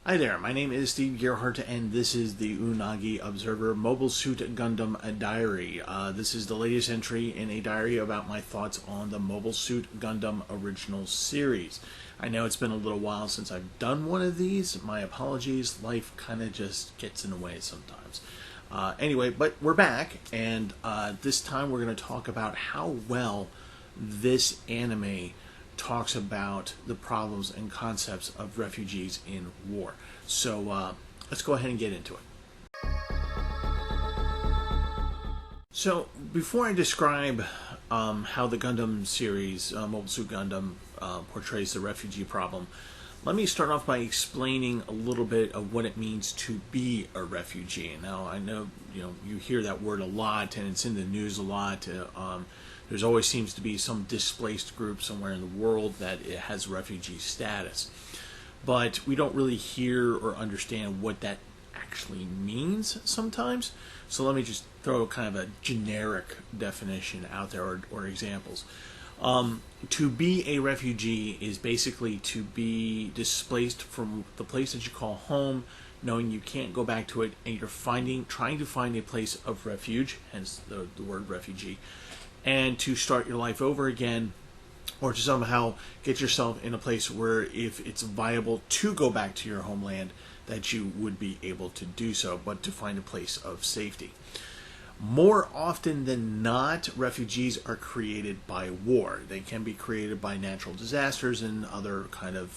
Hi there, my name is Steve Gerhardt, and this is the Unagi Observer Mobile Suit Gundam Diary. This is the latest entry in a diary about my thoughts on the Mobile Suit Gundam original series. I know it's been a little while since I've done one of these. My apologies, life kind of just gets in the way sometimes. Anyway, but we're back, and this time we're going to talk about how well this anime talks about the problems and concepts of refugees in war. So let's go ahead and get into it. So before I describe how the Gundam series, Mobile Suit Gundam, portrays the refugee problem, let me start off by explaining a little bit of what it means to be a refugee. Now, I know you hear that word a lot, and it's in the news a lot. There's always seems to be some displaced group somewhere in the world that it has refugee status. But we don't really hear or understand what that actually means sometimes. So let me just throw kind of a generic definition out there or examples. To be a refugee is basically to be displaced from the place that you call home, knowing you can't go back to it, and you're trying to find a place of refuge, hence the word refugee, and to start your life over again, or to somehow get yourself in a place where if it's viable to go back to your homeland, that you would be able to do so, but to find a place of safety. More often than not, refugees are created by war. They can be created by natural disasters and other kind of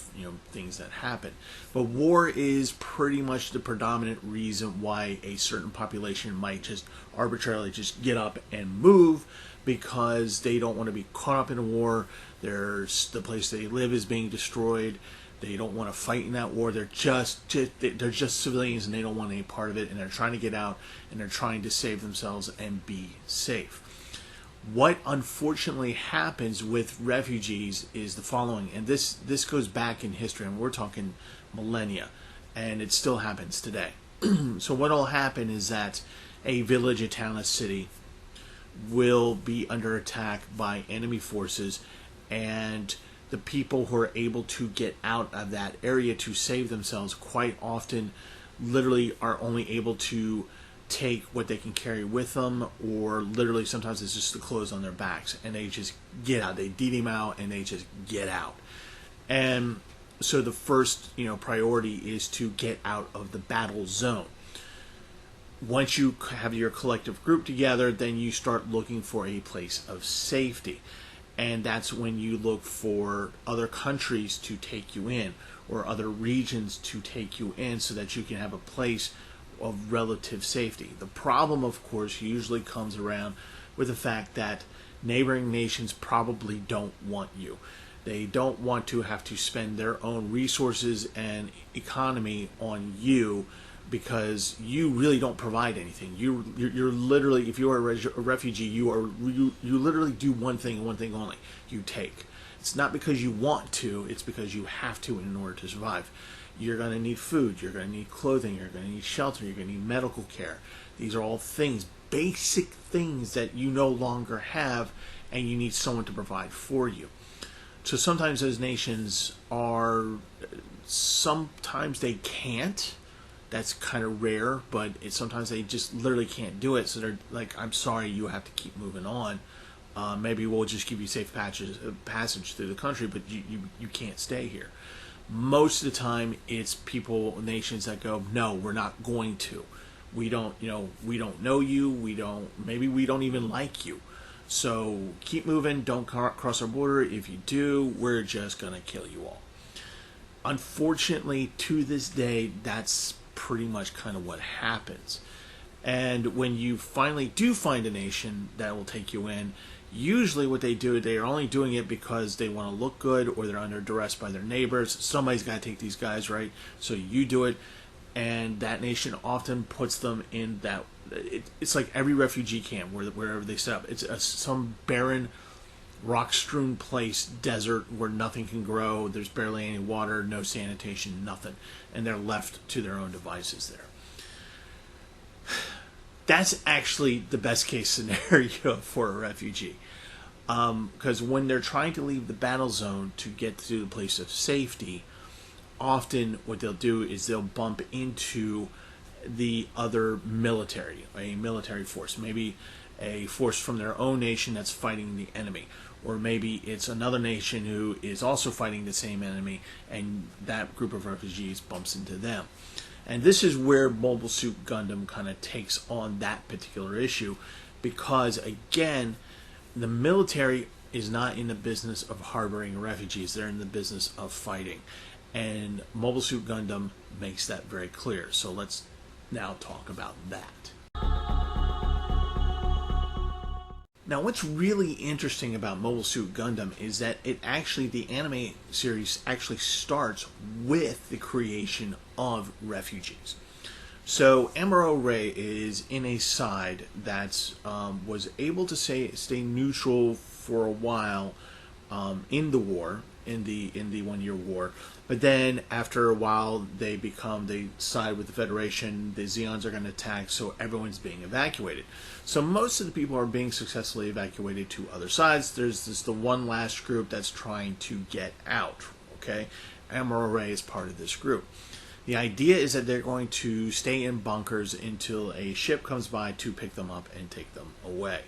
things that happen. But war is pretty much the predominant reason why a certain population might just arbitrarily just get up and move, because they don't want to be caught up in a war. The place they live is being destroyed. They don't want to fight in that war. They're just civilians, and they don't want any part of it, and they're trying to get out, and they're trying to save themselves and be safe. What unfortunately happens with refugees is the following, and this goes back in history, and we're talking millennia, and it still happens today. So what will happen is that a village, a town, a city will be under attack by enemy forces, and the people who are able to get out of that area to save themselves quite often literally are only able to take what they can carry with them, or literally sometimes it's just the clothes on their backs, and they just get out. They deed him out and they just get out. And so the first priority is to get out of the battle zone. Once you have your collective group together, then you start looking for a place of safety. And that's when you look for other countries to take you in, or other regions to take you in, so that you can have a place of relative safety. The problem, of course, usually comes around with the fact that neighboring nations probably don't want you. They don't want to have to spend their own resources and economy on you, because you really don't provide anything. You're literally, if you are a refugee, you literally do one thing and one thing only: you take. It's not because you want to; it's because you have to in order to survive. You're going to need food. You're going to need clothing. You're going to need shelter. You're going to need medical care. These are all things, basic things that you no longer have, and you need someone to provide for you. So sometimes those nations sometimes they can't. That's kind of rare, but sometimes they just literally can't do it. So they're like, I'm sorry, you have to keep moving on. Maybe we'll just give you safe passage through the country, but you can't stay here. Most of the time, it's nations that go, no, we're not going to. We don't know you. Maybe we don't even like you. So keep moving. Don't cross our border. If you do, we're just gonna kill you all. Unfortunately, to this day, that's pretty much kind of what happens. And when you finally do find a nation that will take you in, usually what they do, they are only doing it because they want to look good, or they're under duress by their neighbors. Somebody's got to take these guys, right? So you do it, and that nation often puts them in that. It's like every refugee camp wherever they set up. It's some barren, rock-strewn place, desert, where nothing can grow. There's barely any water, no sanitation, nothing. And they're left to their own devices there. That's actually the best-case scenario for a refugee. Because when they're trying to leave the battle zone to get to the place of safety, often what they'll do is they'll bump into the other military, a military force, maybe a force from their own nation that's fighting the enemy, or maybe it's another nation who is also fighting the same enemy, and that group of refugees bumps into them. And this is where Mobile Suit Gundam kind of takes on that particular issue, because again, the military is not in the business of harboring refugees. They're in the business of fighting. And Mobile Suit Gundam makes that very clear. So let's now talk about that. Now, what's really interesting about Mobile Suit Gundam is that the anime series actually starts with the creation of refugees. So Amuro Ray is in a side that was able to stay neutral for a while in the war, in the 1 year war. But then after a while, they side with the Federation. The Zeons are going to attack, so everyone's being evacuated. So most of the people are being successfully evacuated to other sides. There's the one last group that's trying to get out. Okay, Amuro Ray is part of this group. The idea is that they're going to stay in bunkers until a ship comes by to pick them up and take them away.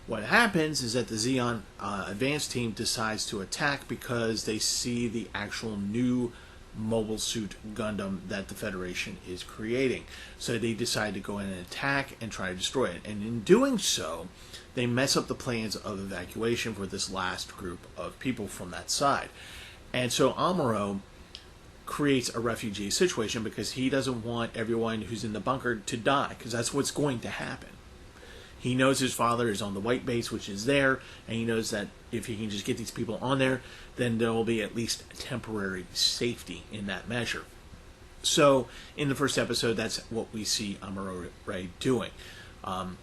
What happens is that the Zeon advance team decides to attack because they see the actual new Mobile Suit Gundam that the Federation is creating. So they decide to go in and attack and try to destroy it. And in doing so, they mess up the plans of evacuation for this last group of people from that side. And so Amuro creates a refugee situation because he doesn't want everyone who's in the bunker to die, because that's what's going to happen. He knows his father is on the white base, which is there, and he knows that if he can just get these people on there, then there will be at least temporary safety in that measure. So in the first episode, that's what we see Amuro Ray doing.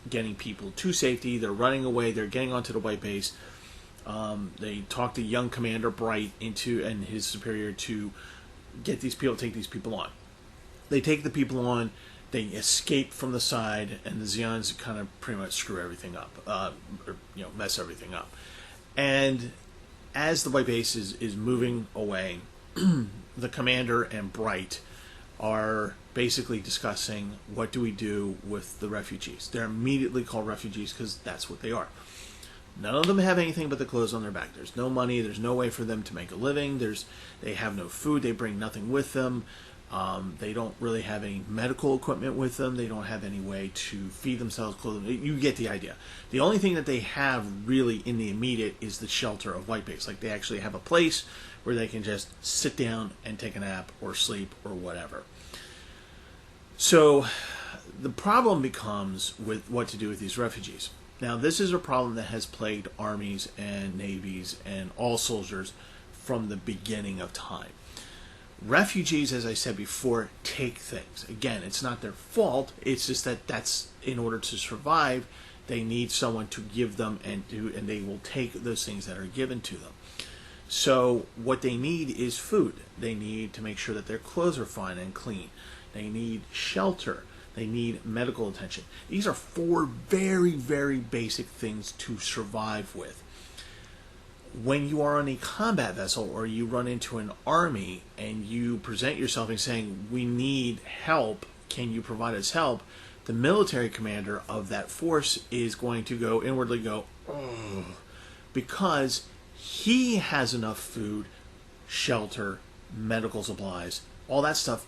Getting people to safety, they're running away, they're getting onto the white base. They talk to young Commander Bright and his superior to get these people, take these people on. They take the people on, they escape from the side, and the Zeons kind of pretty much screw everything up, mess everything up. And as the white base is moving away, the commander and Bright are basically discussing what do we do with the refugees. They're immediately called refugees because that's what they are. None of them have anything but the clothes on their back. There's no money. There's no way for them to make a living. They have no food. They bring nothing with them. They don't really have any medical equipment with them. They don't have any way to feed themselves, clothe them. You get the idea. The only thing that they have really in the immediate is the shelter of white base. Like, they actually have a place where they can just sit down and take a nap or sleep or whatever. So the problem becomes with what to do with these refugees. Now, this is a problem that has plagued armies and navies and all soldiers from the beginning of time. Refugees, as I said before, take things. Again, it's not their fault. It's just that's in order to survive, they need someone to give them and they will take those things that are given to them. So what they need is food. They need to make sure that their clothes are fine and clean. They need shelter. They need medical attention. These are 4 very, very basic things to survive with. When you are on a combat vessel or you run into an army and you present yourself and saying, we need help, can you provide us help? The military commander of that force is going to inwardly go, oh, because he has enough food, shelter, medical supplies, all that stuff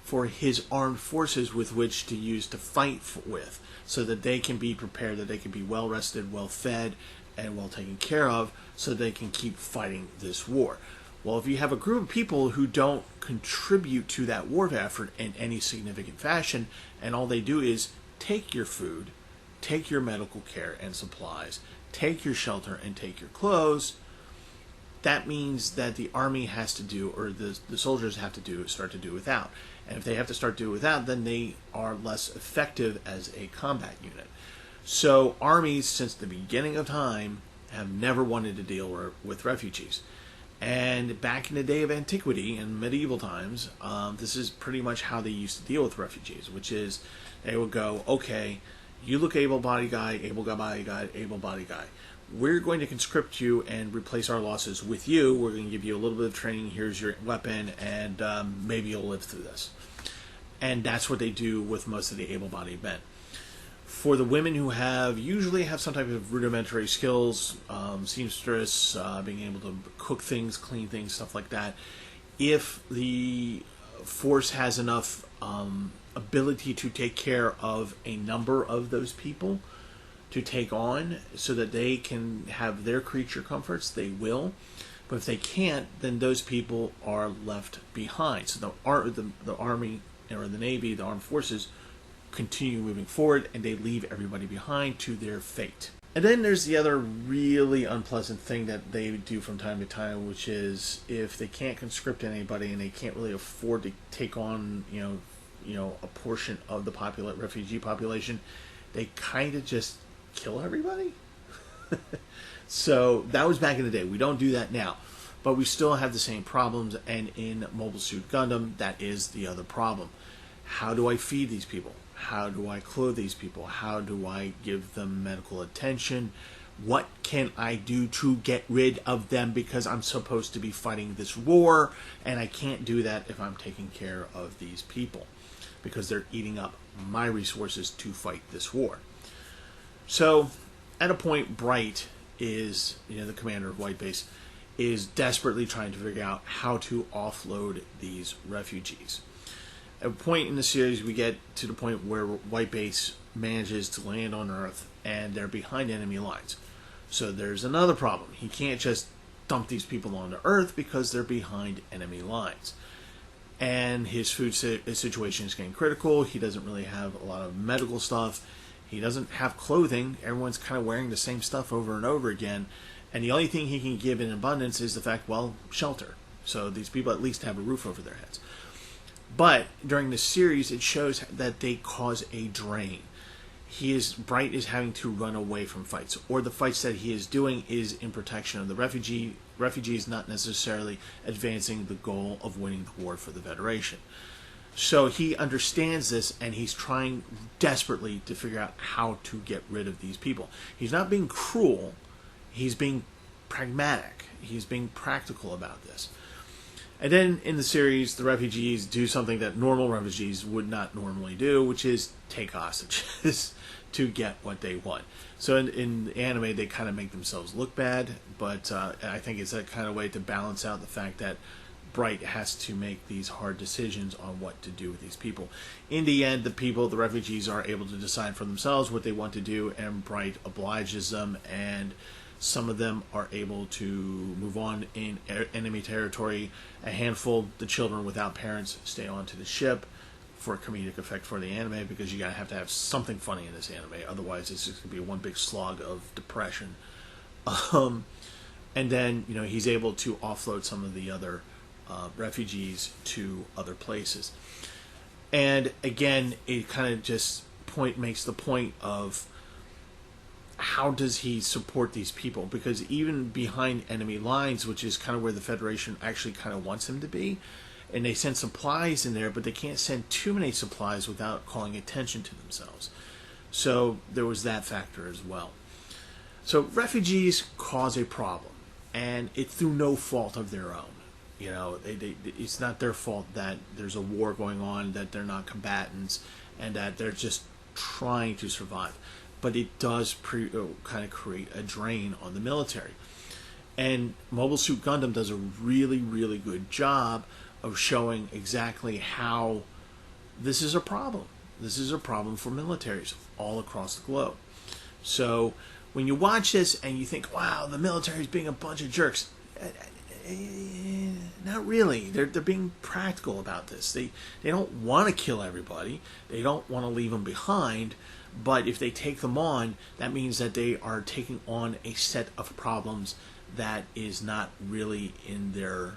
for his armed forces with which to use to fight with, so that they can be prepared, that they can be well rested, well fed, and well taken care of, so they can keep fighting this war. Well, if you have a group of people who don't contribute to that war effort in any significant fashion, and all they do is take your food, take your medical care and supplies, take your shelter, and take your clothes, that means that the army has to do, or the soldiers have to start to do without. And if they have to start to do without, then they are less effective as a combat unit. So armies, since the beginning of time, have never wanted to deal with refugees. And back in the day of antiquity, in medieval times, this is pretty much how they used to deal with refugees, which is they would go, okay, you look able-bodied guy, able-bodied guy, able-bodied guy. we're going to conscript you and replace our losses with you. We're going to give you a little bit of training. Here's your weapon, and maybe you'll live through this. And that's what they do with most of the able-bodied men. For the women who usually have some type of rudimentary skills, seamstress, being able to cook things, clean things, stuff like that, if the force has enough ability to take care of a number of those people to take on so that they can have their creature comforts, they will. But if they can't, then those people are left behind. So the Army or the Navy, the armed forces, continue moving forward, and they leave everybody behind to their fate. And then there's the other really unpleasant thing that they do from time to time, which is if they can't conscript anybody and they can't really afford to take on, a portion of the refugee population, they kind of just kill everybody. So that was back in the day. We don't do that now, but we still have the same problems. And in Mobile Suit Gundam, that is the other problem. How do I feed these people? How do I clothe these people? How do I give them medical attention? What can I do to get rid of them? Because I'm supposed to be fighting this war, and I can't do that if I'm taking care of these people, because they're eating up my resources to fight this war. So, at a point, Bright is, the commander of White Base, is desperately trying to figure out how to offload these refugees. At a point in the series, we get to the point where White Base manages to land on Earth, and they're behind enemy lines. So there's another problem. He can't just dump these people onto Earth because they're behind enemy lines. And his food situation is getting critical. He doesn't really have a lot of medical stuff. He doesn't have clothing. Everyone's kind of wearing the same stuff over and over again. And the only thing he can give in abundance is the fact, shelter. So these people at least have a roof over their heads. But during the series, it shows that they cause a drain. Bright is having to run away from fights, or the fights that he is doing is in protection of the refugees, not necessarily advancing the goal of winning the war for the Federation. So he understands this, and he's trying desperately to figure out how to get rid of these people. He's not being cruel. He's being pragmatic. He's being practical about this. And then in the series, the refugees do something that normal refugees would not normally do, which is take hostages to get what they want. So in the anime, they kind of make themselves look bad, but I think it's that kind of way to balance out the fact that Bright has to make these hard decisions on what to do with these people. In the end, the refugees are able to decide for themselves what they want to do, and Bright obliges them, and some of them are able to move on in enemy territory. A handful, the children without parents, stay on to the ship for a comedic effect for the anime, because you gotta have to have something funny in this anime. Otherwise, it's just gonna be one big slog of depression. And then, he's able to offload some of the other refugees to other places. And again, it kind of just makes the point of how does he support these people? Because even behind enemy lines, which is kind of where the Federation actually kind of wants him to be, and they send supplies in there, but they can't send too many supplies without calling attention to themselves. So there was that factor as well. So refugees cause a problem, and it's through no fault of their own. It's not their fault that there's a war going on, that they're not combatants, and that they're just trying to survive. But it does kind of create a drain on the military. And Mobile Suit Gundam does a really, really good job of showing exactly how this is a problem. This is a problem for militaries all across the globe. So when you watch this and you think, wow, the military's being a bunch of jerks, not really. They're being practical about this. They don't want to kill everybody. They don't want to leave them behind. But if they take them on, that means that they are taking on a set of problems that is not really in their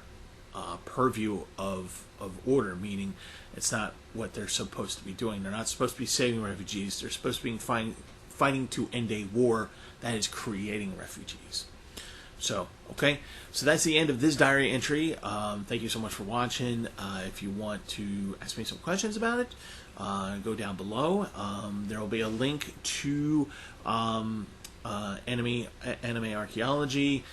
purview of order, meaning it's not what they're supposed to be doing. They're not supposed to be saving refugees. They're supposed to be fighting to end a war that is creating refugees. So that's the end of this diary entry. Thank you so much for watching. If you want to ask me some questions about it, go down below. There will be a link to anime archaeology.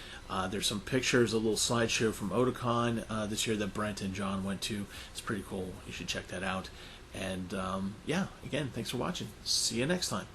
There's some pictures, a little slideshow from Otakon this year that Brent and John went to. It's pretty cool. You should check that out. And yeah, again, thanks for watching. See you next time.